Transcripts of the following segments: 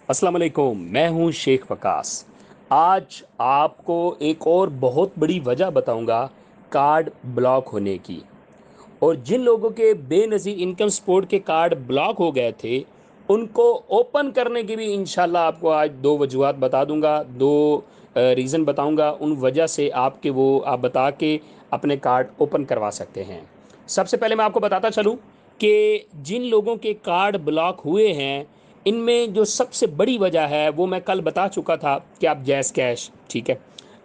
السلام علیکم، میں ہوں شیخ وقاص۔ آج آپ کو ایک اور بہت بڑی وجہ بتاؤں گا کارڈ بلاک ہونے کی، اور جن لوگوں کے بے نظیر انکم سپورٹ کے کارڈ بلاک ہو گئے تھے ان کو اوپن کرنے کی بھی انشاءاللہ آپ کو آج دو وجوہات بتا دوں گا، دو ریزن بتاؤں گا، ان وجہ سے آپ کے وہ آپ بتا کے اپنے کارڈ اوپن کروا سکتے ہیں۔ سب سے پہلے میں آپ کو بتاتا چلوں کہ جن لوگوں کے کارڈ بلاک ہوئے ہیں ان میں جو سب سے بڑی وجہ ہے وہ میں کل بتا چکا تھا کہ آپ جیز کیش، ٹھیک ہے۔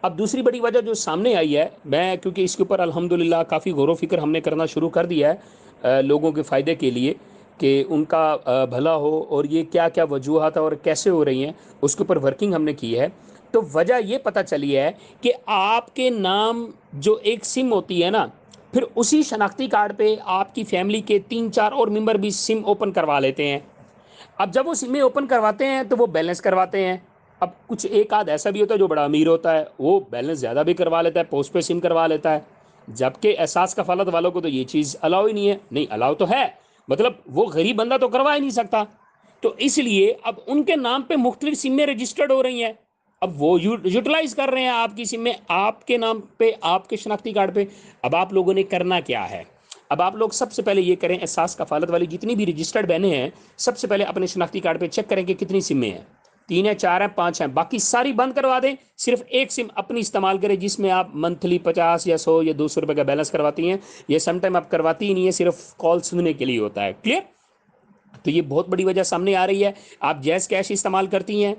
اب دوسری بڑی وجہ جو سامنے آئی ہے، میں کیونکہ اس کے اوپر الحمدللہ کافی غور و فکر ہم نے کرنا شروع کر دیا ہے لوگوں کے فائدے کے لیے کہ ان کا بھلا ہو، اور یہ کیا کیا وجوہات اور کیسے ہو رہی ہیں اس کے اوپر ورکنگ ہم نے کی ہے۔ تو وجہ یہ پتہ چلی ہے کہ آپ کے نام جو ایک سم ہوتی ہے نا، پھر اسی شناختی کارڈ پہ آپ کی فیملی کے 3-4 اور ممبر بھی سم اوپن کروا لیتے ہیں۔ اب جب وہ سمیں اوپن کرواتے ہیں تو وہ بیلنس کرواتے ہیں۔ اب کچھ ایک آدھ ایسا بھی ہوتا ہے جو بڑا امیر ہوتا ہے، وہ بیلنس زیادہ بھی کروا لیتا ہے، پوسٹ پہ سم کروا لیتا ہے، جبکہ احساس کفالت والوں کو تو یہ چیز الاؤ ہی نہیں ہے۔ نہیں، الاؤ تو ہے، مطلب وہ غریب بندہ تو کروا ہی نہیں سکتا۔ تو اس لیے اب ان کے نام پہ مختلف سمیں رجسٹرڈ ہو رہی ہیں، اب وہ یوٹیلائز کر رہے ہیں آپ کی سم میں، آپ کے نام پہ، آپ کے شناختی کارڈ پہ۔ اب آپ لوگوں نے کرنا کیا ہے؟ اب آپ لوگ سب سے پہلے یہ کریں، احساس کفالت والی جتنی بھی رجسٹرڈ بہنیں ہیں سب سے پہلے اپنے شناختی کارڈ پہ چیک کریں کہ کتنی سمیں ہیں، 3 ہیں، 4 ہیں، 5 ہیں، باقی ساری بند کروا دیں، صرف ایک سم اپنی استعمال کریں جس میں آپ منتھلی 50 یا 100 یا 200 روپے کا بیلنس کرواتی ہیں۔ یہ سم ٹائم آپ کرواتی ہی نہیں ہے، صرف کال سننے کے لیے ہوتا ہے۔ کلیئر؟ تو یہ بہت بڑی وجہ سامنے آ رہی ہے۔ آپ جیز کیش استعمال کرتی ہیں،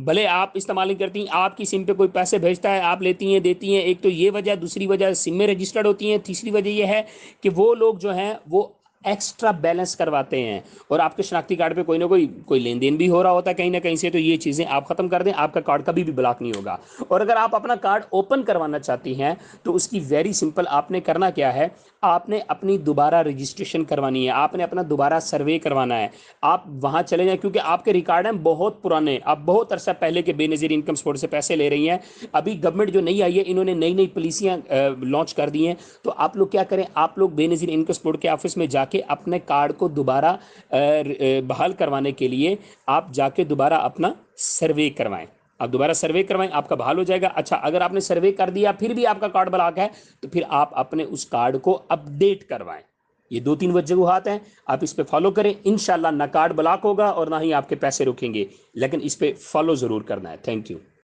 بھلے آپ استعمال نہیں کرتی، آپ کی سم پہ کوئی پیسے بھیجتا ہے، آپ لیتی ہیں، دیتی ہیں، ایک تو یہ وجہ، دوسری وجہ سم میں رجسٹرڈ ہوتی ہیں، تیسری وجہ یہ ہے کہ وہ لوگ جو ہیں وہ ایکسٹرا بیلنس کرواتے ہیں، اور آپ کے شناختی کارڈ پہ کوئی نہ کوئی لین دین بھی ہو رہا ہوتا ہے کہیں نہ کہیں سے۔ تو یہ چیزیں آپ ختم کر دیں، آپ کا کارڈ کبھی بھی بلاک نہیں ہوگا۔ اور اگر آپ اپنا کارڈ اوپن کروانا چاہتی ہیں تو اس کی ویری سمپل، آپ نے کرنا کیا ہے، آپ نے اپنی دوبارہ رجسٹریشن کروانی ہے، آپ نے اپنا دوبارہ سروے کروانا ہے۔ آپ وہاں چلے جائیں، کیونکہ آپ کے ریکارڈ ہیں بہت پرانے، آپ بہت عرصہ پہلے کے بے نظیر انکم سپورٹ سے پیسے لے رہی ہیں۔ ابھی گورنمنٹ جو نئی آئی ہے انہوں نے نئی نئی پالیسیاں لانچ کر دی ہیں، تو آپ لوگ کیا کریں، آپ لوگ بے نظیر انکم سپورٹ کے آفس میں جا کے اپنے کارڈ کو دوبارہ بحال کروانے کے لیے آپ جا کے دوبارہ اپنا سروے کروائیں۔ آپ دوبارہ سروے کروائیں، آپ کا بحال ہو جائے گا۔ اچھا، اگر آپ نے سروے کر دیا پھر بھی آپ کا کارڈ بلاک ہے تو پھر آپ اپنے اس کارڈ کو اپ ڈیٹ کروائیں۔ یہ 2-3 وجوہات ہیں، آپ اس پہ فالو کریں، انشاءاللہ نہ کارڈ بلاک ہوگا اور نہ ہی آپ کے پیسے رکیں گے، لیکن اس پہ فالو ضرور کرنا ہے۔ Thank you.